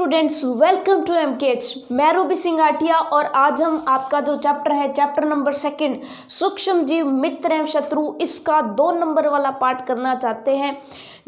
Students, welcome to एमकेएच। मैं Ruby Singh Atiya और आज हम आपका जो चैप्टर है, चैप्टर नंबर 2 सूक्ष्म जीव मित्र एवं शत्रु, इसका 2 नंबर वाला पार्ट करना चाहते हैं,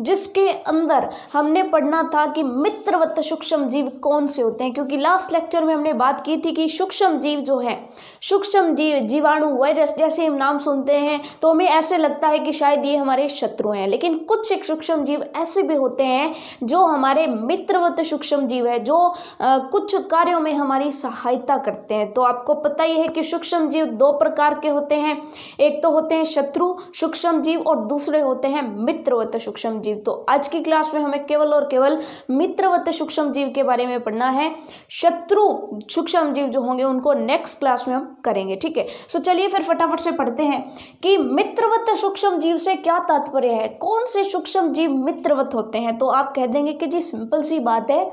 जिसके अंदर हमने पढ़ना था कि मित्रवत सूक्ष्म जीव कौन से होते हैं। क्योंकि लास्ट लेक्चर में हमने बात की थी कि सूक्ष्म जीव जो है, सूक्ष्म जीव, जीवाणु, वायरस जैसे हम नाम सुनते हैं तो हमें ऐसे लगता है कि शायद ये हमारे शत्रु हैं, लेकिन कुछ एक सूक्ष्म जीव ऐसे भी होते हैं जो हमारे मित्रवत सूक्ष्म जीव है, जो कुछ कार्यों में हमारी सहायता करते हैं। तो आपको पता ही है कि सूक्ष्म जीव 2 प्रकार के होते हैं, एक तो होते हैं शत्रु सूक्ष्म जीव और दूसरे होते हैं मित्रवत सूक्ष्म जीव। तो आज की क्लास में हमें केवल और केवल मित्रवत सूक्ष्म जीव के बारे में पढ़ना है। शत्रु सूक्ष्म जीव जो होंगे उनको नेक्स्ट क्लास में हम करेंगे, ठीक है। सो चलिए फिर फटाफट से पढ़ते हैं कि मित्रवत सूक्ष्म जीव से क्या तात्पर्य है, कौन से सूक्ष्म जीव मित्रवत होते हैं। तो आप कह देंगे कि जी सिंपल सी बात है,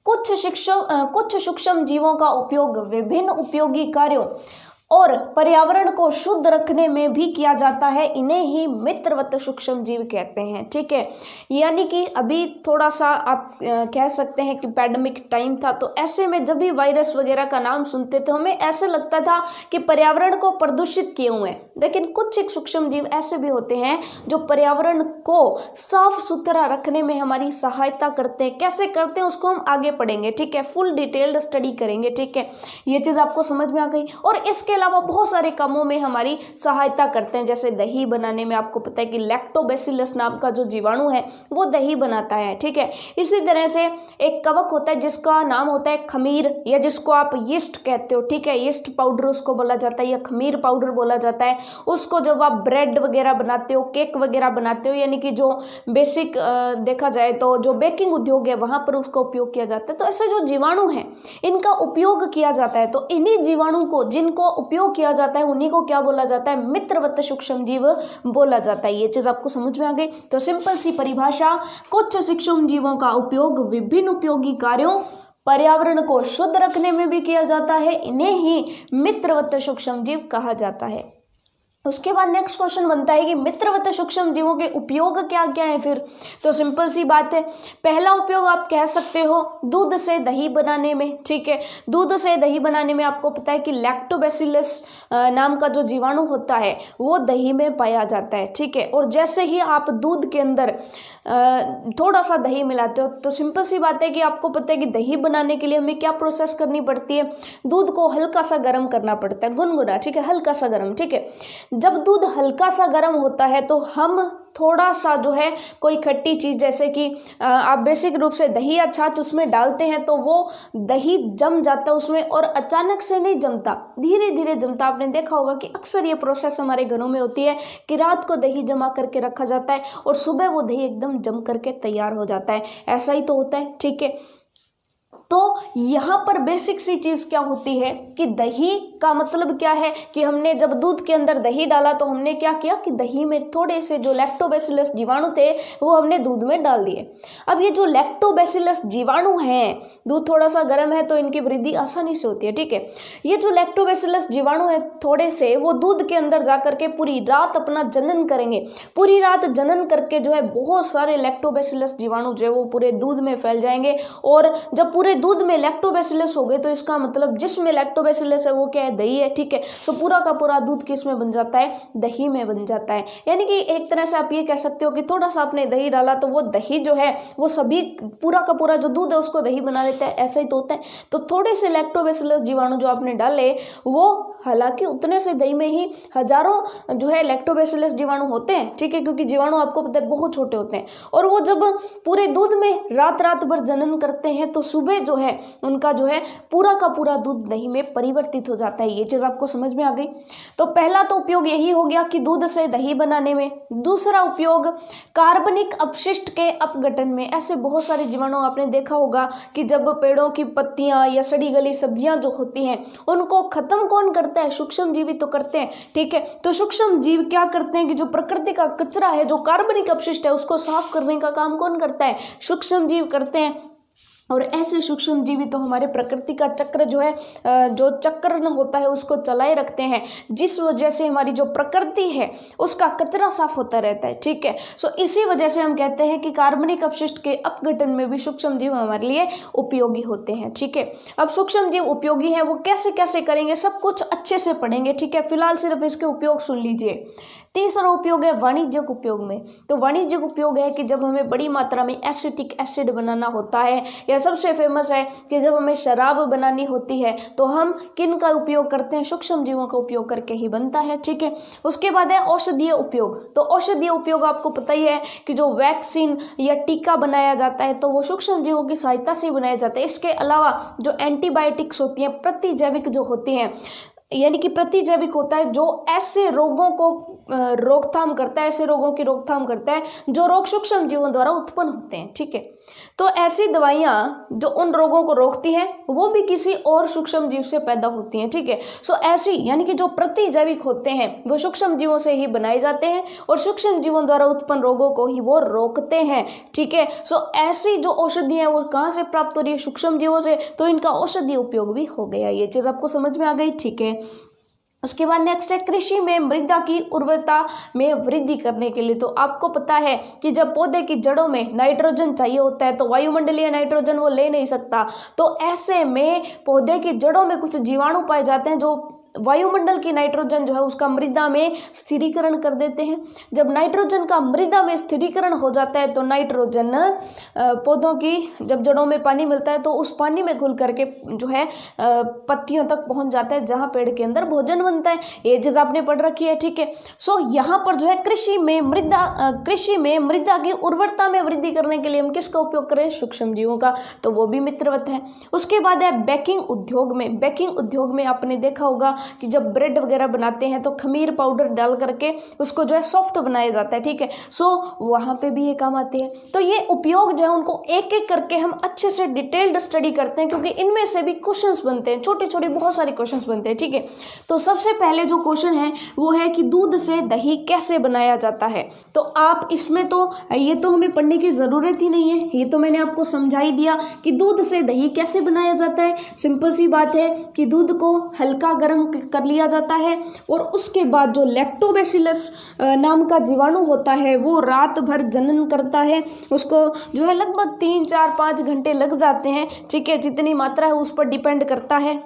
कुछ सूक्ष्म जीवों का उपयोग विभिन्न उपयोगी कार्यों और पर्यावरण को शुद्ध रखने में भी किया जाता है, इन्हें ही मित्रवत सूक्ष्म जीव कहते हैं, ठीक है। यानी कि अभी थोड़ा सा आप कह सकते हैं कि पैंडेमिक टाइम था, तो ऐसे में जब भी वायरस वगैरह का नाम सुनते तो हमें ऐसे लगता था कि पर्यावरण को प्रदूषित किए हुए हैं, लेकिन कुछ एक सूक्ष्म जीव ऐसे भी होते हैं जो पर्यावरण को साफ सुथरा रखने में हमारी सहायता करते हैं। कैसे करते हैं उसको हम आगे पढ़ेंगे, ठीक है, फुल डिटेल्ड स्टडी करेंगे, ठीक है। ये चीज़ आपको समझ में आ गई। और इसके अलावा बहुत सारे कामों में हमारी सहायता करते हैं, जैसे दही बनाने में आपको पता है कि लैक्टोबैसिलस नाम का जो जीवाणु है वो दही बनाता है, ठीक है। इसी तरह से एक कवक होता है जिसका नाम होता है खमीर, या जिसको आप यीस्ट कहते हो, ठीक है, यीस्ट पाउडर उसको बोला जाता है या खमीर पाउडर बोला जाता है। उसको जब आप ब्रेड वगैरह बनाते हो, केक वगैरह बनाते हो, यानी कि जो बेसिक देखा जाए तो जो बेकिंग उद्योग है वहां पर उसका उपयोग किया जाता है। तो ऐसे जो जीवाणु हैं इनका उपयोग किया जाता है, तो इन्हीं जीवाणु को जिनको उपयोग किया जाता है उन्हीं को क्या बोला जाता है, मित्रवत सूक्ष्म जीव बोला जाता है। ये चीज आपको समझ में आ गई। तो सिंपल सी परिभाषा, कुछ सूक्ष्म जीवों का उपयोग विभिन्न उपयोगी कार्यों, पर्यावरण को शुद्ध रखने में भी किया जाता है, इन्हें ही मित्रवत सूक्ष्म जीव कहा जाता है। उसके बाद नेक्स्ट क्वेश्चन बनता है कि मित्रवत सूक्ष्म जीवों के उपयोग क्या क्या है फिर। तो सिंपल सी बात है, पहला उपयोग आप कह सकते हो दूध से दही बनाने में, ठीक है। दूध से दही बनाने में आपको पता है कि लैक्टोबैसिलस नाम का जो जीवाणु होता है वो दही में पाया जाता है, ठीक है। और जैसे ही आप दूध के अंदर थोड़ा सा दही मिलाते हो तो सिंपल सी बात है कि आपको पता है कि दही बनाने के लिए हमें क्या प्रोसेस करनी पड़ती है, दूध को हल्का सा गर्म करना पड़ता है, गुनगुना, ठीक है, हल्का सा गर्म, ठीक है। जब दूध हल्का सा गर्म होता है तो हम थोड़ा सा जो है कोई खट्टी चीज़, जैसे कि आप बेसिक रूप से दही या छाछ उसमें डालते हैं तो वो दही जम जाता है उसमें, और अचानक से नहीं जमता, धीरे धीरे जमता। आपने देखा होगा कि अक्सर ये प्रोसेस हमारे घरों में होती है कि रात को दही जमा करके रखा जाता है और सुबह वो दही एकदम जम करके तैयार हो जाता है। ऐसा ही तो होता है, ठीक है। तो यहाँ पर बेसिक सी चीज़ क्या होती है कि दही का मतलब क्या है कि हमने जब दूध के अंदर दही डाला तो हमने क्या किया कि दही में थोड़े से जो लैक्टोबैसिलस जीवाणु थे वो हमने दूध में डाल दिए। अब ये जो लैक्टोबैसिलस जीवाणु हैं, दूध थोड़ा सा गर्म है तो इनकी वृद्धि आसानी से होती है, ठीक है। ये जो लैक्टोबैसिलस जीवाणु है थोड़े से, वो दूध के अंदर जा करके पूरी रात अपना जनन करेंगे। पूरी रात जनन करके जो है बहुत सारे लैक्टोबैसिलस जीवाणु जो है वो पूरे दूध में फैल जाएंगे, और जब पूरे दूध में लैक्टोबैसिलस हो गए तो इसका मतलब जिसमें लैक्टोबैसिलस है वो क्या है, दही है, ठीक है। सो पूरा का पूरा दूध किस में बन जाता है, दही में बन जाता है। यानी कि एक तरह से आप ये कह सकते हो कि थोड़ा सा आपने दही डाला तो वो दही जो है वो सभी पूरा का पूरा जो दूध है उसको दही बना देता है, ऐसा ही तो होता है। तो थोड़े से लैक्टोबैसिलस जीवाणु जो आपने डाले वो, हालांकि उतने से दही में ही हजारों जो है लैक्टोबैसिलस जीवाणु होते हैं, ठीक है, क्योंकि जीवाणु आपको पता है बहुत छोटे होते हैं, और वो जब पूरे दूध में रात रात भर जनन करते हैं तो सुबह जो है उनका जो है पूरा का पूरा दूध दही में परिवर्तित हो जाता है। ये चीज आपको समझ में आ गई। तो पहला तो उपयोग यही हो गया कि दूध से दही बनाने में। दूसरा उपयोग कार्बनिक अपशिष्ट के अपघटन में। ऐसे बहुत सारे जीवाणु आपने देखा होगा कि जब पेड़ों की पत्तियां या सड़ी गली सब्जियां जो होती हैं उनको खत्म कौन करता है, सूक्ष्म जीव तो करते हैं, ठीक है। तो सूक्ष्म जीव क्या करते हैं कि जो प्रकृति का कचरा है, जो कार्बनिक अपशिष्ट है, उसको साफ करने का काम कौन करता है, सूक्ष्म जीव करते हैं। और ऐसे सूक्ष्म जीवी तो हमारे प्रकृति का चक्र जो है, जो चक्र होता है उसको चलाए रखते हैं, जिस वजह से हमारी जो प्रकृति है उसका कचरा साफ होता रहता है। ठीक है, सो इसी वजह से हम कहते हैं कि कार्बनिक अपशिष्ट के अपघटन में भी सूक्ष्म जीव हमारे लिए उपयोगी होते हैं। ठीक है, अब सूक्ष्म जीव उपयोगी हैं वो कैसे कैसे करेंगे, सब कुछ अच्छे से पढ़ेंगे। ठीक है, फिलहाल सिर्फ इसके उपयोग सुन लीजिए। तीसरा उपयोग है वाणिज्यिक उपयोग में। तो वाणिज्यिक उपयोग है कि जब हमें बड़ी मात्रा में एसिटिक एसिड बनाना होता है, या सबसे फेमस है कि जब हमें शराब बनानी होती है तो हम किन का उपयोग करते हैं, सूक्ष्म जीवों का उपयोग करके ही बनता है। ठीक है, उसके बाद है औषधीय उपयोग। तो औषधीय उपयोग आपको पता ही है कि जो वैक्सीन या टीका बनाया जाता है तो वो सूक्ष्म जीवों की सहायता से बनाया जाता है। इसके अलावा जो एंटीबायोटिक्स होती हैं, प्रतिजैविक जो होती हैं, यानी कि प्रतिजैविक होता है जो ऐसे रोगों को रोकथाम करता है, ऐसे रोगों की रोकथाम करता है जो रोग सूक्ष्म जीवों द्वारा उत्पन्न होते हैं। ठीक है, तो ऐसी दवाइयाँ जो उन रोगों को रोकती हैं वो भी किसी और सूक्ष्म जीव से पैदा होती हैं। ठीक है, सो ऐसी यानी कि जो प्रतिजैविक होते हैं वो सूक्ष्म जीवों से ही बनाए जाते हैं और सूक्ष्म जीवों द्वारा उत्पन्न रोगों को ही वो रोकते हैं। ठीक है, सो ऐसी जो औषधि है वो कहाँ से प्राप्त हो रही है, सूक्ष्म जीवों से, तो इनका औषधीय उपयोग भी हो गया। ये चीज़ आपको समझ में आ गई। ठीक है, उसके बाद नेक्स्ट है कृषि में मृदा की उर्वरता में वृद्धि करने के लिए। तो आपको पता है कि जब पौधे की जड़ों में नाइट्रोजन चाहिए होता है तो वायुमंडलीय नाइट्रोजन वो ले नहीं सकता, तो ऐसे में पौधे की जड़ों में कुछ जीवाणु पाए जाते हैं जो वायुमंडल की नाइट्रोजन जो है उसका मृदा में स्थिरीकरण कर देते हैं। जब नाइट्रोजन का मृदा में स्थिरीकरण हो जाता है तो नाइट्रोजन पौधों की जब जड़ों में पानी मिलता है तो उस पानी में घुल करके जो है पत्तियों तक पहुंच जाता है जहां पेड़ के अंदर भोजन बनता है। ये चीज़ आपने पढ़ रखी है। ठीक है, सो यहाँ पर जो है कृषि में मृदा की उर्वरता में वृद्धि करने के लिए हम किसका उपयोग करें, सूक्ष्म जीवों का, तो वो भी मित्रवत है। उसके बाद है बेकिंग उद्योग में। बेकिंग उद्योग में आपने देखा होगा कि जब ब्रेड वगैरह बनाते हैं तो खमीर पाउडर डाल करके उसको जो है सॉफ्ट बनाया जाता है। ठीक है, सो वहाँ पे भी ये काम आते हैं। तो ये उपयोग जो है उनको एक एक करके हम अच्छे से डिटेल्ड स्टडी करते हैं क्योंकि इनमें से भी क्वेश्चंस बनते हैं, छोटे छोटे बहुत सारे क्वेश्चंस बनते हैं। ठीक है, तो सबसे पहले जो क्वेश्चन है वो है कि दूध से दही कैसे बनाया जाता है। तो आप इसमें तो ये तो हमें पढ़ने की ज़रूरत ही नहीं है, ये तो मैंने आपको समझा ही दिया कि दूध से दही कैसे बनाया जाता है। सिंपल सी बात है कि दूध को हल्का गर्म कर लिया जाता है और उसके बाद जो लैक्टोबैसिलस नाम का जीवाणु होता है वो रात भर जनन करता है। उसको जो है लगभग 3, 4, 5 घंटे लग जाते हैं। ठीक है, जितनी मात्रा है उस पर डिपेंड करता है।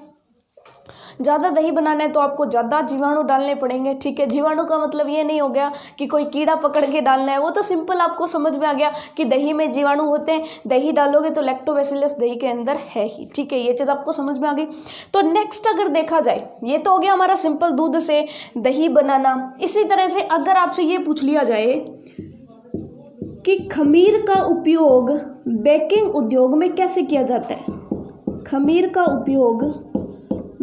ज़्यादा दही बनाना है तो आपको ज़्यादा जीवाणु डालने पड़ेंगे। ठीक है, जीवाणु का मतलब ये नहीं हो गया कि कोई कीड़ा पकड़ के डालना है, वो तो सिंपल आपको समझ में आ गया कि दही में जीवाणु होते हैं, दही डालोगे तो लैक्टोबैसिलस दही के अंदर है ही। ठीक है, ये चीज़ आपको समझ में आ गई। तो नेक्स्ट अगर देखा जाए, ये तो हो गया हमारा सिंपल दूध से दही बनाना। इसी तरह से अगर आपसे ये पूछ लिया जाए कि खमीर का उपयोग बेकिंग उद्योग में कैसे किया जाता है, खमीर का उपयोग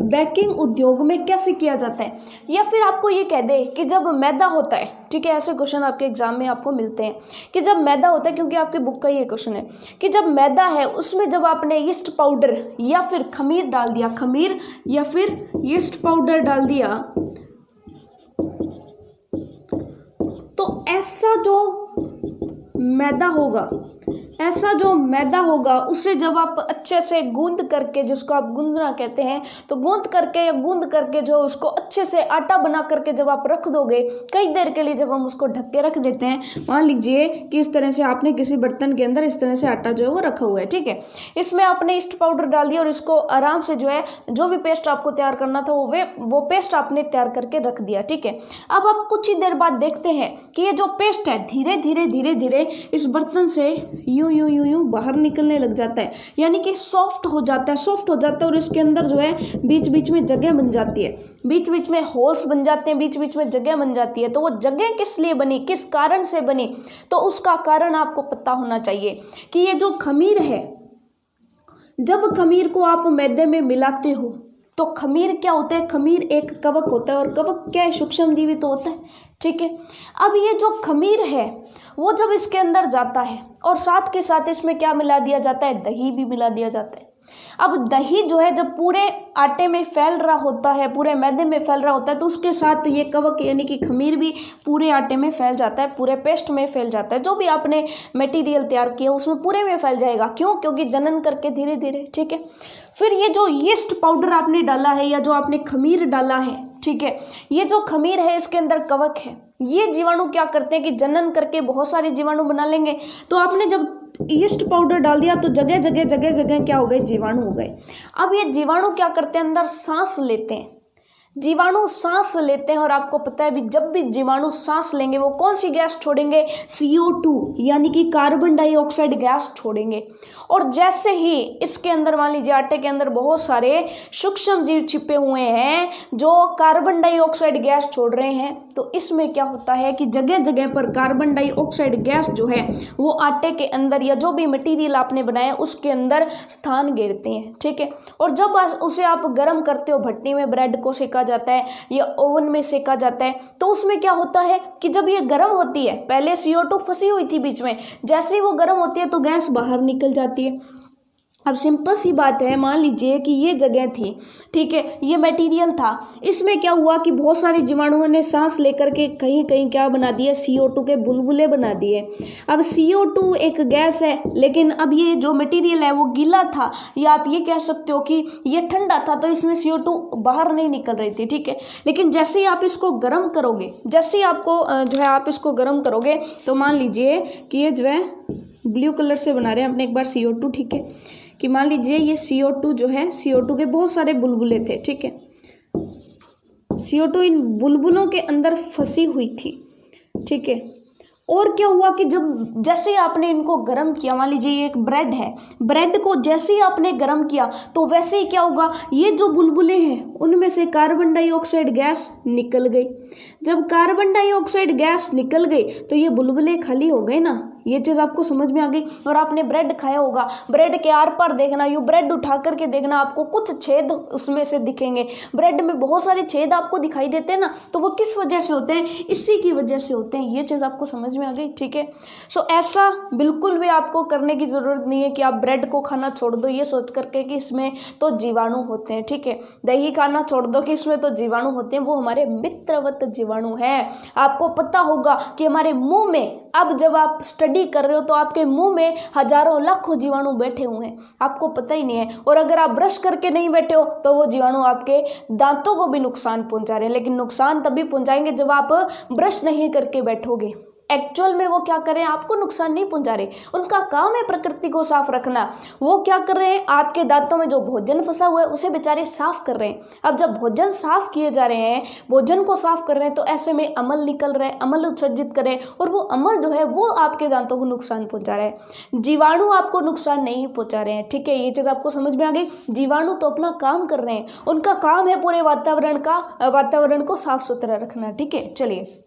बेकिंग उद्योग में कैसे किया जाता है, या फिर आपको ये कह दे कि जब मैदा होता है। ठीक है, ऐसे क्वेश्चन आपके एग्जाम में आपको मिलते हैं कि जब मैदा होता है, क्योंकि आपके बुक का ये क्वेश्चन है कि जब मैदा है उसमें जब आपने यीस्ट पाउडर या फिर खमीर डाल दिया, खमीर या फिर यीस्ट पाउडर डाल दिया, तो ऐसा जो मैदा होगा उसे जब आप अच्छे से गूंद करके, जिसको आप गूंदना कहते हैं, तो गूंद करके या गूंद करके जो उसको अच्छे से आटा बना करके जब आप रख दोगे कई देर के लिए, जब हम उसको ढक के रख देते हैं, मान लीजिए कि इस तरह से आपने किसी बर्तन के अंदर इस तरह से आटा जो है वो रखा हुआ है। ठीक है, इसमें आपने ईस्ट पाउडर डाल दिया और इसको आराम से जो है जो भी पेस्ट आपको तैयार करना था वो पेस्ट आपने तैयार करके रख दिया। ठीक है, अब आप कुछ ही देर बाद देखते हैं कि ये जो पेस्ट है धीरे धीरे इस बर्तन से यूं बाहर निकलने लग जाता है, यानी कि सॉफ्ट हो जाता है और इसके अंदर जो है बीच बीच में जगह बन जाती है, बीच बीच में होल्स बन जाते हैं, बीच बीच में जगह बन जाती है। तो वो जगह किस लिए बनी, किस कारण से बनी, तो उसका कारण आपको पता होना चाहिए कि ये जो खमीर है, जब खमीर को आप मैदे में मिलाते हो तो खमीर क्या होता है, खमीर एक कवक होता है और कवक क्या है, सूक्ष्म जीवी तो होता है। ठीक है, अब ये जो खमीर है वो जब इसके अंदर जाता है और साथ के साथ इसमें क्या मिला दिया जाता है, दही भी मिला दिया जाता है। अब दही जो है जब पूरे आटे में फैल रहा होता है, पूरे मैदे में फैल रहा होता है, तो उसके साथ ये कवक यानी कि खमीर भी पूरे आटे में फैल जाता है, पूरे पेस्ट में फैल जाता है। जो भी आपने मटेरियल तैयार किया उसमें पूरे में फैल जाएगा। क्यों? क्योंकि जनन करके धीरे धीरे, ठीक है। फिर ये जो यीस्ट पाउडर आपने डाला है या जो आपने खमीर डाला है, ठीक है, ये जो खमीर है इसके अंदर कवक है। ये जीवाणु क्या करते हैं कि जनन करके बहुत सारे जीवाणु बना लेंगे। तो आपने जब यीस्ट पाउडर डाल दिया तो जगह जगह क्या हो गए? जीवाणु हो गए। अब ये जीवाणु क्या करते हैं? अंदर सांस लेते हैं। जीवाणु सांस लेते हैं और आपको पता है भी जब भी जीवाणु सांस लेंगे वो कौन सी गैस छोड़ेंगे? CO2 यानी कि कार्बन डाइऑक्साइड गैस छोड़ेंगे। और जैसे ही इसके अंदर मान लीजिए आटे के अंदर बहुत सारे सूक्ष्म जीव छिपे हुए हैं जो कार्बन डाइऑक्साइड गैस छोड़ रहे हैं, तो इसमें क्या होता है कि जगह जगह पर कार्बन डाइऑक्साइड गैस जो है वो आटे के अंदर या जो भी मटेरियल आपने बनाया उसके अंदर स्थान घेरते हैं, ठीक है। और जब उसे आप गर्म करते हो, भट्टी में ब्रेड को सेका जाता है या ओवन में सेका जाता है, तो उसमें क्या होता है कि जब ये गर्म होती है, पहले CO2 फंसी हुई थी बीच में, जैसे ही वो गर्म होती है तो गैस बाहर निकल जाती है। अब सिंपल सी बात है, मान लीजिए कि ये जगह थी, ठीक है, ये मटेरियल था, इसमें क्या हुआ कि बहुत सारे जीवाणुओं ने सांस लेकर के कहीं कहीं क्या बना दिया? CO2 के बुलबुले बना दिए। अब CO2 एक गैस है, लेकिन अब ये जो मटेरियल है वो गीला था, या आप ये कह सकते हो कि ये ठंडा था, तो इसमें CO2 बाहर नहीं निकल रही थी, ठीक है। लेकिन जैसे ही आप इसको गर्म करोगे, जैसे ही आपको जो है आप इसको गर्म करोगे, तो मान लीजिए कि ये जो है ब्लू कलर से बना रहे हैं अपने एक बार CO2, ठीक है, कि मान लीजिए ये CO2 जो है, CO2 के बहुत सारे बुलबुले थे, ठीक है। CO2 इन बुलबुलों के अंदर फंसी हुई थी, ठीक है। और क्या हुआ कि जब जैसे ही आपने इनको गर्म किया, मान लीजिए ये एक ब्रेड है, ब्रेड को जैसे ही आपने गर्म किया तो वैसे ही क्या होगा? ये जो बुलबुले हैं उनमें से कार्बन डाइऑक्साइड गैस निकल गई। जब कार्बन डाइऑक्साइड गैस निकल गई तो ये बुलबुले खाली हो गए ना। ये चीज़ आपको समझ में आ गई। और आपने ब्रेड खाया होगा, ब्रेड के आर पार देखना, यूँ ब्रेड उठा करके देखना, आपको कुछ छेद उसमें से दिखेंगे। ब्रेड में बहुत सारे छेद आपको दिखाई देते हैं ना, तो वो किस वजह से होते हैं? इसी की वजह से होते हैं। ये चीज़ आपको समझ में आ गई, ठीक है। सो ऐसा बिल्कुल भी आपको करने की ज़रूरत नहीं है कि आप ब्रेड को खाना छोड़ दो ये सोच करके कि इसमें तो जीवाणु होते हैं, ठीक है। दही खाना छोड़ दो कि इसमें तो जीवाणु होते हैं, वो हमारे मित्रवत जीवाणु हैं। आपको पता होगा कि हमारे मुंह में, अब जब आप स्टडी कर रहे हो तो आपके मुंह में हजारों लाखों जीवाणु बैठे हुए हैं, आपको पता ही नहीं है। और अगर आप ब्रश करके नहीं बैठे हो तो वो जीवाणु आपके दांतों को भी नुकसान पहुंचा रहे हैं, लेकिन नुकसान तभी पहुंचाएंगे जब आप ब्रश नहीं करके बैठोगे। एक्चुअल में वो क्या कर रहे हैं? आपको नुकसान नहीं पहुंचा रहे, उनका काम है प्रकृति को साफ रखना। वो क्या कर रहे हैं? आपके दांतों में जो भोजन फंसा हुआ है उसे बेचारे साफ कर रहे हैं। अब जब भोजन साफ किए जा रहे हैं, भोजन को साफ कर रहे हैं, तो ऐसे में अमल निकल रहा है, अमल उत्सर्जित कर रहे हैं, और वो अमल जो है वो आपके दांतों को नुकसान पहुंचा रहा है। जीवाणु आपको नुकसान नहीं पहुंचा रहे हैं, ठीक है। ये चीज़ आपको समझ में आ गई। जीवाणु तो अपना काम कर रहे हैं, उनका काम है पूरे वातावरण को साफ सुथरा रखना, ठीक है। चलिए,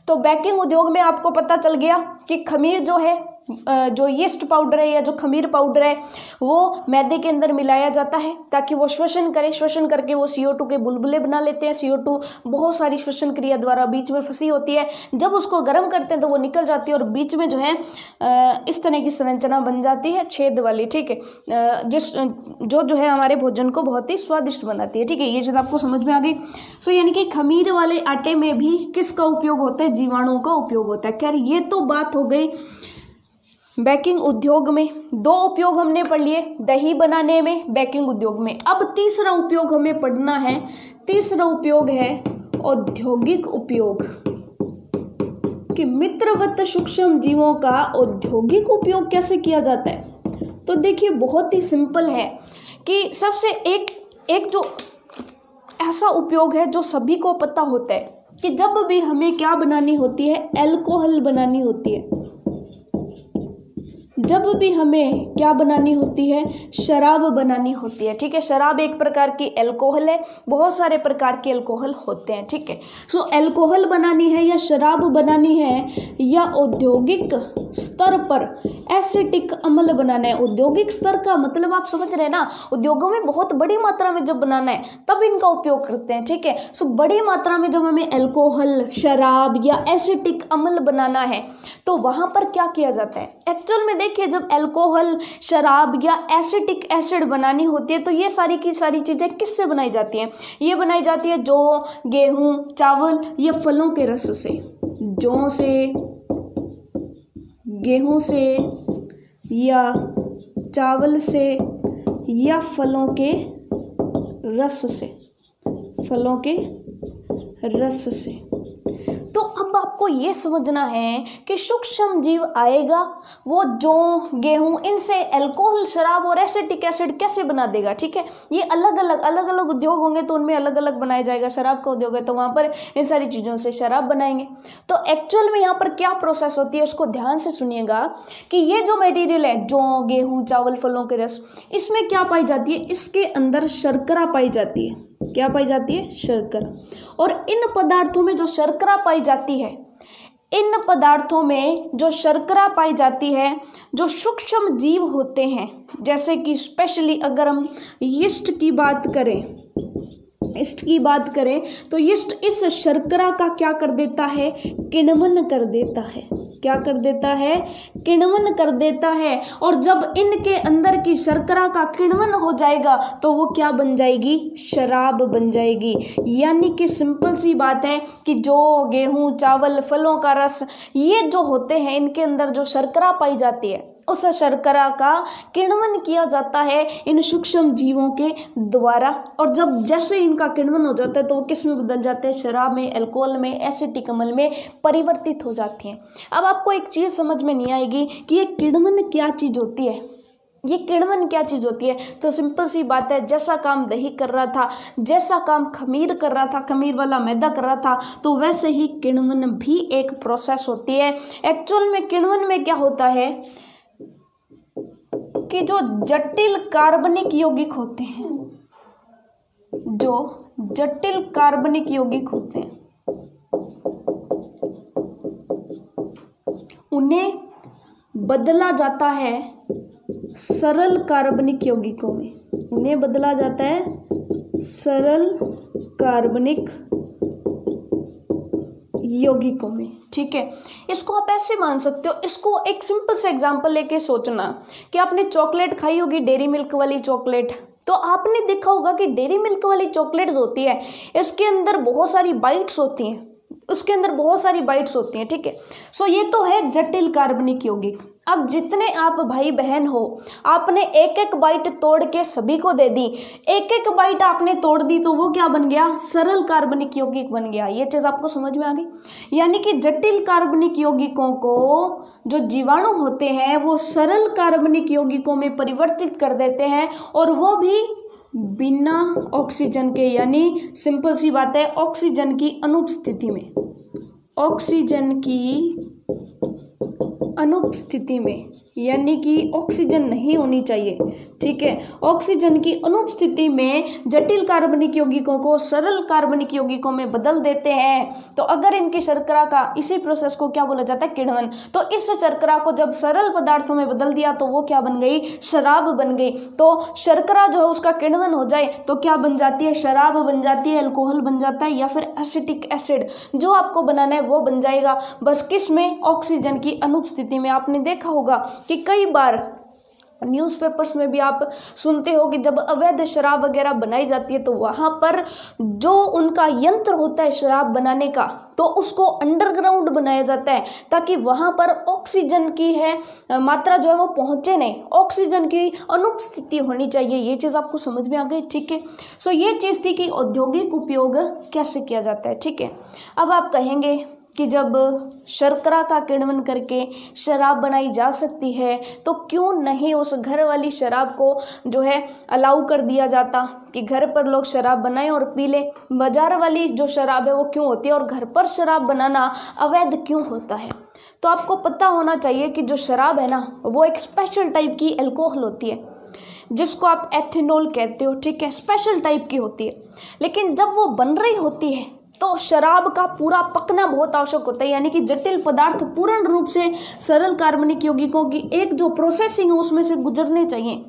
तो बेकिंग उद्योग में आपको पता चल गया कि खमीर जो है, जो यीस्ट पाउडर है या जो खमीर पाउडर है, वो मैदे के अंदर मिलाया जाता है ताकि वो श्वसन करे। श्वसन करके वो CO2 के बुलबुले बना लेते हैं। CO2 बहुत सारी श्वसन क्रिया द्वारा बीच में फंसी होती है, जब उसको गर्म करते हैं तो वो निकल जाती है और बीच में जो है इस तरह की संरचना बन जाती है, छेद वाली, ठीक है, जो है हमारे भोजन को बहुत ही स्वादिष्ट बनाती है, ठीक है। ये चीज़ आपको समझ में आ गई। सो यानी कि खमीर वाले आटे में भी किसका उपयोग होता है? जीवाणुओं का उपयोग होता है। खैर, ये तो बात हो गई बेकिंग उद्योग में। दो उपयोग हमने पढ़ लिए, दही बनाने में, बेकिंग उद्योग में। अब तीसरा उपयोग हमें पढ़ना है। तीसरा उपयोग है औद्योगिक उपयोग, कि मित्रवत सूक्ष्म जीवों का औद्योगिक उपयोग कैसे किया जाता है। तो देखिए, बहुत ही सिंपल है कि सबसे एक जो ऐसा उपयोग है जो सभी को पता होता है कि जब भी हमें क्या बनानी होती है? अल्कोहल बनानी होती है। जब भी हमें क्या बनानी होती है? शराब बनानी होती है, ठीक है। शराब एक प्रकार की अल्कोहल है, बहुत सारे प्रकार के अल्कोहल होते हैं, ठीक है। सो अल्कोहल बनानी है या शराब बनानी है, या औद्योगिक स्तर पर एसिटिक अम्ल बनाना है। औद्योगिक स्तर का मतलब आप समझ रहे हैं ना, उद्योगों में बहुत बड़ी मात्रा में जब बनाना है तब इनका उपयोग करते हैं, ठीक है। सो बड़ी मात्रा में जब हमें अल्कोहल, शराब या एसिटिक अम्ल बनाना है तो वहाँ पर क्या किया जाता है? एक्चुअल में देखिए जब अल्कोहल, शराब या एसिटिक एसिड बनानी होती है तो ये सारी की सारी चीज़ें किससे बनाई जाती हैं? ये बनाई जाती है जौ, गेहूँ, चावल या फलों के रस से। जौ से, गेहूँ से या चावल से या फलों के रस से, फलों के रस से। तो अब आपको ये समझना है कि सूक्ष्म जीव आएगा, वो जौ, गेहूँ, इनसे अल्कोहल, शराब और एसिटिक एसिड कैसे बना देगा। ठीक है, ये अलग अलग उद्योग होंगे तो उनमें अलग अलग बनाया जाएगा। शराब का उद्योग है तो वहाँ पर इन सारी चीज़ों से शराब बनाएंगे। तो एक्चुअल में यहाँ पर क्या प्रोसेस होती है उसको ध्यान से सुनिएगा कि ये जो मटेरियल है, जौ, गेहूँ, चावल, फलों के रस, इसमें क्या पाई जाती है? इसके अंदर शर्करा पाई जाती है। क्या पाई जाती है? शर्करा। और इन पदार्थों में जो शर्करा पाई जाती है, इन पदार्थों में जो शर्करा पाई जाती है, जो सूक्ष्म जीव होते हैं, जैसे कि स्पेशली अगर हम यीस्ट की बात करें, तो यीस्ट इस शर्करा का क्या कर देता है? किण्वन कर देता है। क्या कर देता है? किण्वन कर देता है। और जब इनके अंदर की शर्करा का किण्वन हो जाएगा तो वो क्या बन जाएगी? शराब बन जाएगी। यानी कि सिंपल सी बात है कि जौ, गेहूँ, चावल, फलों का रस, ये जो होते हैं इनके अंदर जो शर्करा पाई जाती है, उस शर्करा का किण्वन किया जाता है इन सूक्ष्म जीवों के द्वारा। और जब जैसे इनका किण्वन हो जाता है तो वो किस में बदल जाते हैं? शराब में, अल्कोहल में, एसिटिक अम्ल में परिवर्तित हो जाती हैं। अब आपको एक चीज़ समझ में नहीं आएगी कि ये किण्वन क्या चीज़ होती है। ये किण्वन क्या चीज़ होती है? तो सिंपल सी बात है, जैसा काम दही कर रहा था, जैसा काम खमीर कर रहा था, खमीर वाला मैदा कर रहा था, तो वैसे ही किण्वन भी एक प्रोसेस होती है। एक्चुअल में किण्वन में क्या होता है कि जो जटिल कार्बनिक यौगिक होते हैं, जो जटिल कार्बनिक यौगिक होते हैं, उन्हें बदला जाता है सरल कार्बनिक यौगिकों में। उन्हें बदला जाता है सरल कार्बनिक यौगिकों में। ठीक है, इसको आप ऐसे मान सकते हो, इसको एक सिंपल सा एग्जांपल लेके सोचना कि आपने चॉकलेट खाई होगी, डेयरी मिल्क वाली चॉकलेट। तो आपने देखा होगा कि डेयरी मिल्क वाली चॉकलेट होती है, इसके अंदर बहुत सारी बाइट्स होती हैं, उसके अंदर बहुत सारी बाइट्स होती हैं। ठीक है, सो ये तो है जटिल कार्बनिक यौगिक। अब जितने आप भाई बहन हो, आपने एक एक बाइट तोड़ के सभी को दे दी, एक एक बाइट आपने तोड़ दी तो वो क्या बन गया? सरल कार्बनिक यौगिक बन गया। ये चीज़ आपको समझ में आ गई। यानी कि जटिल कार्बनिक यौगिकों को जो जीवाणु होते हैं वो सरल कार्बनिक यौगिकों में परिवर्तित कर देते हैं, और वो भी बिना ऑक्सीजन के। यानी सिंपल सी बात है, ऑक्सीजन की अनुपस्थिति में, ऑक्सीजन की अनुपस्थिति में, यानी कि ऑक्सीजन नहीं होनी चाहिए। ठीक है, ऑक्सीजन की अनुपस्थिति में जटिल कार्बनिक यौगिकों को सरल कार्बनिक यौगिकों में बदल देते हैं। तो अगर इनकी शर्करा का, इसी प्रोसेस को क्या बोला जाता है? किण्वन। तो इस शर्करा को जब सरल पदार्थों में बदल दिया तो वो क्या बन गई? शराब बन गई। तो शर्करा जो है उसका किण्वन हो जाए तो क्या बन जाती है? शराब बन जाती है, अल्कोहल बन जाता है, या फिर एसिटिक एसिड जो आपको बनाना है वो बन जाएगा। बस किस में? ऑक्सीजन की अनुपस्थिति में। आपने देखा होगा कि कई बार न्यूज़पेपर्स में भी आप सुनते हो कि जब अवैध शराब वगैरह बनाई जाती है तो वहाँ पर जो उनका यंत्र होता है शराब बनाने का, तो उसको अंडरग्राउंड बनाया जाता है ताकि वहाँ पर ऑक्सीजन की मात्रा जो है वो पहुँचे नहीं, ऑक्सीजन की अनुपस्थिति होनी चाहिए। ये चीज़ आपको समझ में आ गई। ठीक है, सो ये चीज़ थी कि औद्योगिक उपयोग कैसे किया जाता है। ठीक है, अब आप कहेंगे कि जब शर्करा का किण्वन करके शराब बनाई जा सकती है तो क्यों नहीं उस घर वाली शराब को जो है अलाउ कर दिया जाता कि घर पर लोग शराब बनाएं और पी लें। बाजार वाली जो शराब है वो क्यों होती है और घर पर शराब बनाना अवैध क्यों होता है? तो आपको पता होना चाहिए कि जो शराब है ना वो एक स्पेशल टाइप की अल्कोहल होती है जिसको आप एथेनॉल कहते हो। ठीक है, स्पेशल टाइप की होती है, लेकिन जब वो बन रही होती है तो शराब का पूरा पकना बहुत आवश्यक होता है। यानी कि जटिल पदार्थ पूर्ण रूप से सरल कार्बनिक यौगिकों की एक जो प्रोसेसिंग है उसमें से गुजरने चाहिए।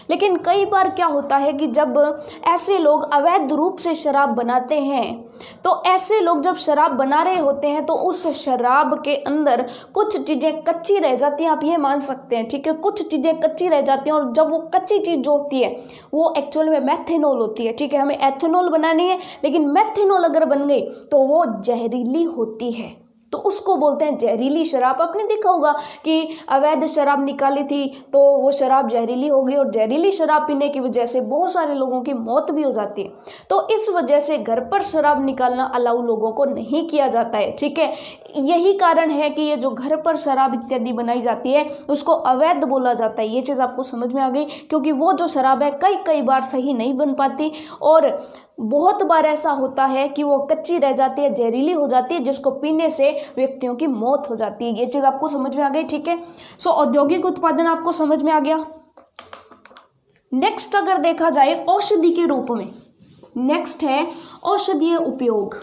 लेकिन कई बार क्या होता है कि जब ऐसे लोग अवैध रूप से शराब बनाते हैं, तो ऐसे लोग जब शराब बना रहे होते हैं तो उस शराब के अंदर कुछ चीज़ें कच्ची रह जाती हैं, आप ये मान सकते हैं, ठीक है, कुछ चीज़ें कच्ची रह जाती हैं। और जब वो कच्ची चीज़ जो होती है वो एक्चुअल में मेथेनॉल होती है, ठीक है। हमें एथेनॉल बनानी है, लेकिन मेथेनॉल अगर बन गई तो वो जहरीली होती है, तो उसको बोलते हैं जहरीली शराब। आपने देखा होगा कि अवैध शराब निकाली थी तो वो शराब जहरीली हो गई, और जहरीली शराब पीने की वजह से बहुत सारे लोगों की मौत भी हो जाती है। तो इस वजह से घर पर शराब निकालना अलाउ लोगों को नहीं किया जाता है, ठीक है। यही कारण है कि ये जो घर पर शराब इत्यादि बनाई जाती है उसको अवैध बोला जाता है। ये चीज़ आपको समझ में आ गई, क्योंकि वो जो शराब है कई बार सही नहीं बन पाती, और बहुत बार ऐसा होता है कि वो कच्ची रह जाती है, जहरीली हो जाती है, जिसको पीने से व्यक्तियों की मौत हो जाती है। ये चीज़ आपको समझ में आ गई, ठीक है। सो औद्योगिक उत्पादन आपको समझ में आ गया। नेक्स्ट अगर देखा जाए औषधि के रूप में, नेक्स्ट है औषधीय उपयोग।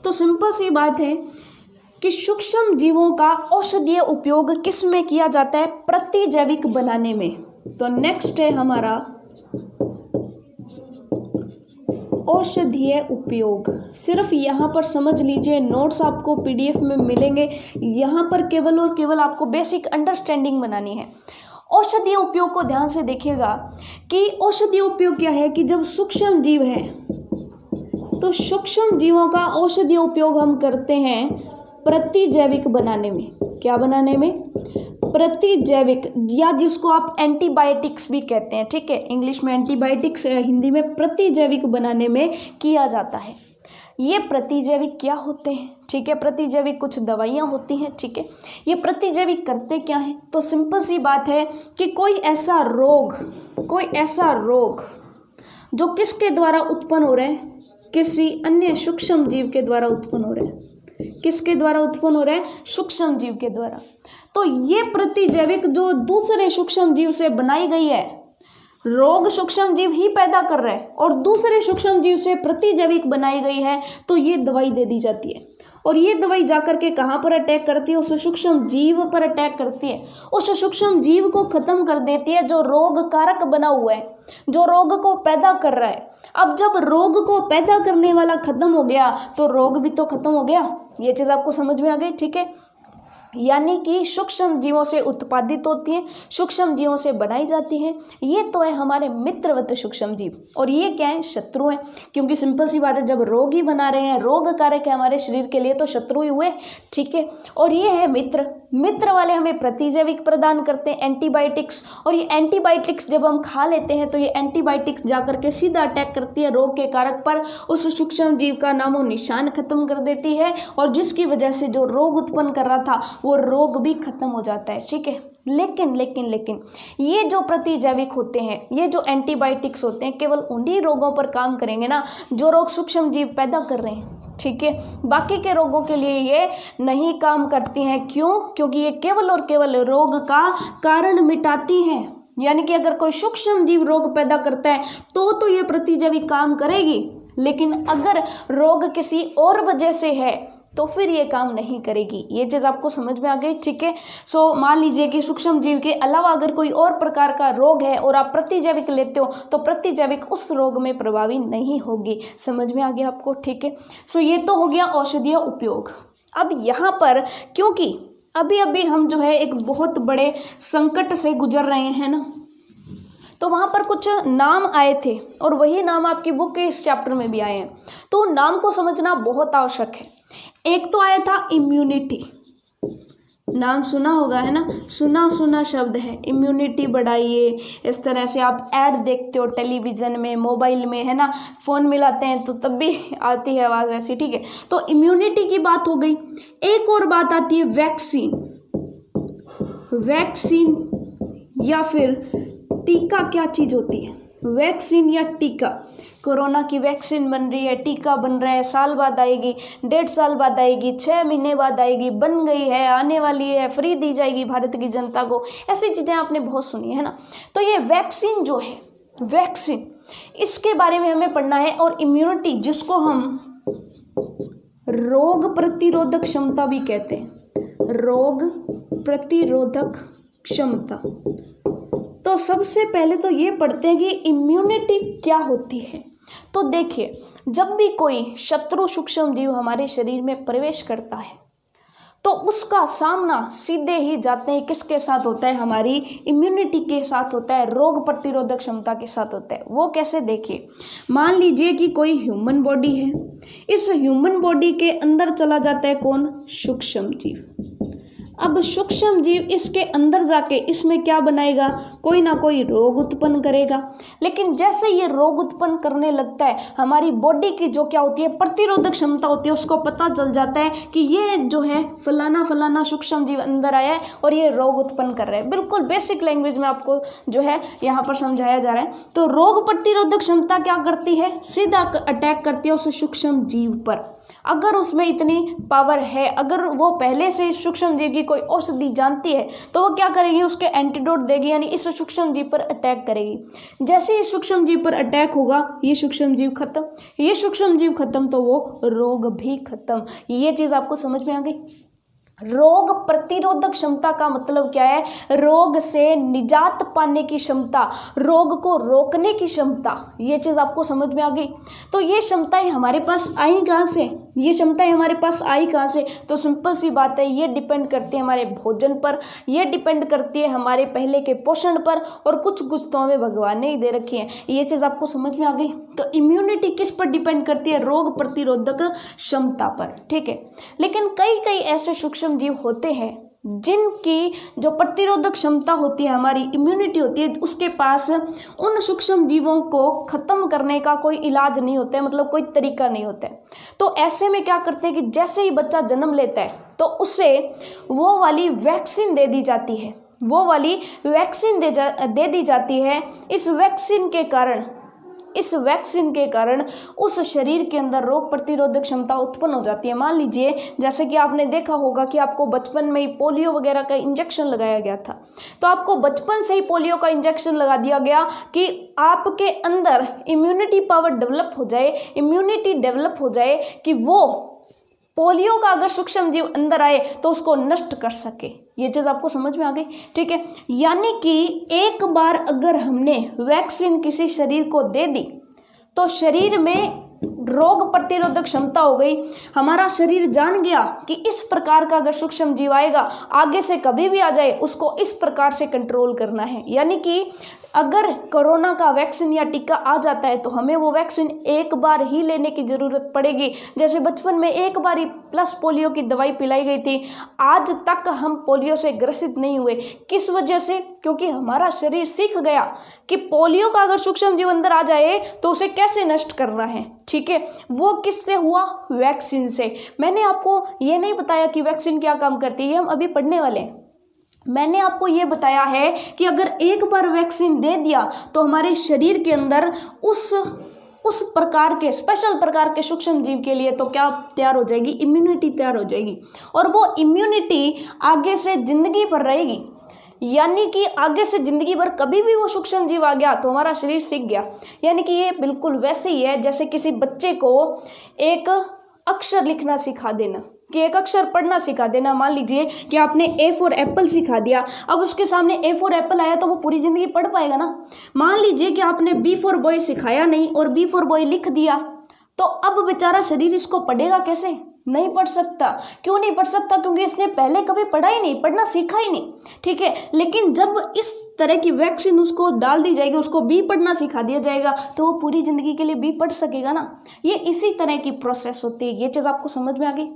तो सिंपल सी बात है कि सूक्ष्म जीवों का औषधीय उपयोग किस में किया जाता है? प्रतिजैविक बनाने में। तो नेक्स्ट है हमारा औषधीय उपयोग। सिर्फ यहाँ पर समझ लीजिए, नोट्स आपको पीडीएफ में मिलेंगे, यहाँ पर केवल और केवल आपको बेसिक अंडरस्टैंडिंग बनानी है। औषधीय उपयोग को ध्यान से देखिएगा कि औषधीय उपयोग क्या है कि जब सूक्ष्म जीव है तो सूक्ष्म जीवों का औषधीय उपयोग हम करते हैं प्रतिजैविक बनाने में। क्या बनाने में? प्रतिजैविक, या जिसको आप एंटीबायोटिक्स भी कहते हैं, ठीक है। इंग्लिश में एंटीबायोटिक्स, हिंदी में प्रतिजैविक बनाने में किया जाता है। ये प्रतिजैविक क्या होते हैं? ठीक है, प्रतिजैविक कुछ दवाइयाँ होती हैं, ठीक है। ये प्रतिजैविक करते क्या हैं? तो सिंपल सी बात है कि कोई ऐसा रोग जो किसके द्वारा उत्पन्न हो रहे हैं? किसी अन्य सूक्ष्म जीव के द्वारा उत्पन्न हो रहे हैं। किसके द्वारा उत्पन्न हो रहे हैं? सूक्ष्म जीव के द्वारा। तो ये प्रतिजैविक जो दूसरे सूक्ष्म जीव से बनाई गई है, रोग सूक्ष्म जीव ही पैदा कर रहे हैं और दूसरे सूक्ष्म जीव से प्रतिजैविक बनाई गई है, तो ये दवाई दे दी जाती है। और ये दवाई जाकर के कहाँ पर अटैक करती है? उस सूक्ष्म जीव पर अटैक करती है, उस सूक्ष्म जीव को खत्म कर देती है जो रोग कारक बना हुआ है, जो रोग को पैदा कर रहा है। अब जब रोग को पैदा करने वाला खत्म हो गया तो रोग भी तो खत्म हो गया। ये चीज़ आपको समझ में आ गई, ठीक है। यानी कि सूक्ष्म जीवों से उत्पादित होती है, सूक्ष्म जीवों से बनाई जाती है। ये तो है हमारे मित्रवत सूक्ष्म जीव, और ये क्या है? शत्रु हैं। क्योंकि सिंपल सी बात है, जब रोग ही बना रहे हैं, रोग कारक है हमारे शरीर के लिए, तो शत्रु ही हुए, ठीक है। और ये है मित्र वाले हमें प्रतिजैविक प्रदान करते हैं, एंटीबायोटिक्स। और ये एंटीबायोटिक्स जब हम खा लेते हैं तो ये एंटीबायोटिक्स जाकर के सीधा अटैक करती है रोग के कारक पर, उस सूक्ष्म जीव का नामो निशान खत्म कर देती है, और जिसकी वजह से जो रोग उत्पन्न कर रहा था वो रोग भी खत्म हो जाता है, ठीक है। लेकिन ये जो प्रतिजैविक होते हैं, ये जो एंटीबायोटिक्स होते हैं, केवल उन्हीं रोगों पर काम करेंगे ना जो रोग सूक्ष्म जीव पैदा कर रहे हैं, ठीक है। बाकी के रोगों के लिए ये नहीं काम करती हैं। क्यों? क्योंकि ये केवल और केवल रोग का कारण मिटाती हैं। यानी कि अगर कोई सूक्ष्म जीव रोग पैदा करता है तो ये प्रतिजैविक काम करेगी, लेकिन अगर रोग किसी और वजह से है तो फिर ये काम नहीं करेगी। ये चीज़ आपको समझ में आ गई, ठीक है। सो मान लीजिए कि सूक्ष्म जीव के अलावा अगर कोई और प्रकार का रोग है और आप प्रतिजैविक लेते हो तो प्रतिजैविक उस रोग में प्रभावी नहीं होगी। समझ में आ गया आपको, ठीक है। सो ये तो हो गया औषधीय उपयोग। अब यहाँ पर क्योंकि अभी हम जो है एक बहुत बड़े संकट से गुजर रहे हैं ना, तो वहाँ पर कुछ नाम आए थे और वही नाम आपकी बुक के इस चैप्टर में भी आए हैं, तो नाम को समझना बहुत आवश्यक है। एक तो आया था इम्यूनिटी, नाम सुना होगा, है ना, सुना शब्द है, इम्यूनिटी बढ़ाइए। इस तरह से आप ऐड देखते हो टेलीविज़न में, मोबाइल में, है ना, फ़ोन मिलाते हैं तो तब भी आती है आवाज़ वैसी, ठीक है। तो इम्यूनिटी की बात हो गई। एक और बात आती है वैक्सीन या फिर टीका। क्या चीज़ होती है? वैक्सीन या टीका। कोरोना की वैक्सीन बन रही है, टीका बन रहा है, साल बाद आएगी, 1.5 साल बाद आएगी, 6 महीने बाद आएगी, बन गई है, आने वाली है, फ्री दी जाएगी भारत की जनता को। ऐसी चीज़ें आपने बहुत सुनी है ना। तो ये वैक्सीन जो है, वैक्सीन, इसके बारे में हमें पढ़ना है। और इम्यूनिटी, जिसको हम रोग प्रतिरोधक क्षमता भी कहते हैं, रोग प्रतिरोधक क्षमता। तो सबसे पहले तो ये पढ़ते हैं कि इम्यूनिटी क्या होती है। तो देखिए, जब भी कोई शत्रु सूक्ष्म जीव हमारे शरीर में प्रवेश करता है तो उसका सामना सीधे ही जाते हैं किसके साथ होता है, हमारी इम्यूनिटी के साथ होता है, रोग प्रतिरोधक क्षमता के साथ होता है। वो कैसे, देखिए, मान लीजिए कि कोई ह्यूमन बॉडी है, इस ह्यूमन बॉडी के अंदर चला जाता है कौन, सूक्ष्म जीव। अब सूक्ष्म जीव इसके अंदर जाके इसमें क्या बनाएगा, कोई ना कोई रोग उत्पन्न करेगा। लेकिन जैसे ये रोग उत्पन्न करने लगता है, हमारी बॉडी की जो क्या होती है, प्रतिरोधक क्षमता होती है, उसको पता चल जाता है कि ये जो है फलाना फलाना सूक्ष्म जीव अंदर आया है और ये रोग उत्पन्न कर रहा है। बिल्कुल बेसिक लैंग्वेज में आपको जो है यहाँ पर समझाया जा रहा है। तो रोग प्रतिरोधक क्षमता क्या करती है, सीधा अटैक करती है उस सूक्ष्म जीव पर। अगर उसमें इतनी पावर है, अगर वो पहले से इस सूक्ष्म जीव की कोई औषधि जानती है, तो वो क्या करेगी, उसके एंटीडोट देगी, यानी इस सूक्ष्म जीव पर अटैक करेगी। जैसे ही सूक्ष्म जीव पर अटैक होगा, ये सूक्ष्म जीव खत्म, ये सूक्ष्म जीव खत्म तो वो रोग भी खत्म। ये चीज़ आपको समझ में आ गई। रोग प्रतिरोधक क्षमता का मतलब क्या है, रोग से निजात पाने की क्षमता, रोग को रोकने की क्षमता। ये चीज़ आपको समझ में आ गई। तो ये क्षमताएं हमारे पास आई कहाँ से, ये क्षमताएं हमारे पास आई कहाँ से, तो सिंपल सी बात है, ये डिपेंड करती है हमारे भोजन पर, ये डिपेंड करती है हमारे पहले के पोषण पर, और कुछ तो हमें भगवान ने ही दे रखी है। ये चीज़ आपको समझ में आ गई। तो इम्यूनिटी किस पर डिपेंड करती है, रोग प्रतिरोधक क्षमता पर, ठीक है। लेकिन कई कई ऐसे सूक्ष्म जीव होते हैं जिनकी जो प्रतिरोधक क्षमता होती है, हमारी इम्यूनिटी होती है, उसके पास उन सूक्ष्म जीवों को खत्म करने का कोई इलाज नहीं होता है, मतलब कोई तरीका नहीं होता है। तो ऐसे में क्या करते हैं कि जैसे ही बच्चा जन्म लेता है तो उसे वो वाली वैक्सीन दे दी जाती है, वो वाली वैक्सीन दे दी जाती है। इस वैक्सीन के कारण उस शरीर के अंदर रोग प्रतिरोधक क्षमता उत्पन्न हो जाती है। मान लीजिए, जैसे कि आपने देखा होगा कि आपको बचपन में ही पोलियो वगैरह का इंजेक्शन लगाया गया था, तो आपको बचपन से ही पोलियो का इंजेक्शन लगा दिया गया कि आपके अंदर इम्यूनिटी पावर डेवलप हो जाए, इम्यूनिटी डेवलप हो जाए कि वो पोलियो का अगर सूक्ष्म जीव अंदर आए तो उसको नष्ट कर सके। ये चीज़ आपको समझ में आ गई, ठीक है। यानी कि एक बार अगर हमने वैक्सीन किसी शरीर को दे दी तो शरीर में रोग प्रतिरोधक क्षमता हो गई। हमारा शरीर जान गया कि इस प्रकार का अगर सूक्ष्म जीव आएगा, आगे से कभी भी आ जाए, उसको इस प्रकार से कंट्रोल करना है। यानी कि अगर कोरोना का वैक्सीन या टीका आ जाता है तो हमें वो वैक्सीन एक बार ही लेने की ज़रूरत पड़ेगी। जैसे बचपन में एक बार ही प्लस पोलियो की दवाई पिलाई गई थी, आज तक हम पोलियो से ग्रसित नहीं हुए। किस वजह से? क्योंकि हमारा शरीर सीख गया कि पोलियो का अगर सूक्ष्म जीव अंदर आ जाए तो उसे कैसे नष्ट करना है, ठीक है। वो किससे हुआ? वैक्सीन से। मैंने आपको ये नहीं बताया कि वैक्सीन क्या काम करती है, हम अभी पढ़ने वाले हैं। मैंने आपको ये बताया है कि अगर एक बार वैक्सीन दे दिया तो हमारे शरीर के अंदर उस प्रकार के स्पेशल प्रकार के सूक्ष्म जीव के लिए तो क्या तैयार हो जाएगी? इम्यूनिटी तैयार हो जाएगी, और वो इम्यूनिटी आगे से जिंदगी भर रहेगी। यानी कि आगे से जिंदगी भर कभी भी वो सूक्ष्म जीव आ गया तो हमारा शरीर सीख गया। यानी कि ये बिल्कुल वैसे ही है जैसे किसी बच्चे को एक अक्षर लिखना सिखा देना, कि एक अक्षर पढ़ना सिखा देना। मान लीजिए कि आपने ए फॉर एप्पल सिखा दिया, अब उसके सामने ए फॉर एप्पल आया तो वो पूरी ज़िंदगी पढ़ पाएगा ना। मान लीजिए कि आपने बी फॉर बॉय सिखाया नहीं और बी फॉर बॉय लिख दिया, तो अब बेचारा शरीर इसको पढ़ेगा कैसे? नहीं पढ़ सकता। क्यों नहीं पढ़ सकता? क्योंकि इसने पहले कभी पढ़ा ही नहीं, पढ़ना सीखा ही नहीं, ठीक है। लेकिन जब इस तरह की वैक्सीन उसको डाल दी जाएगी, उसको बी पढ़ना सिखा दिया जाएगा, तो वो पूरी ज़िंदगी के लिए बी पढ़ सकेगा ना। ये इसी तरह की प्रोसेस होती है। ये चीज़ आपको समझ में आ गई।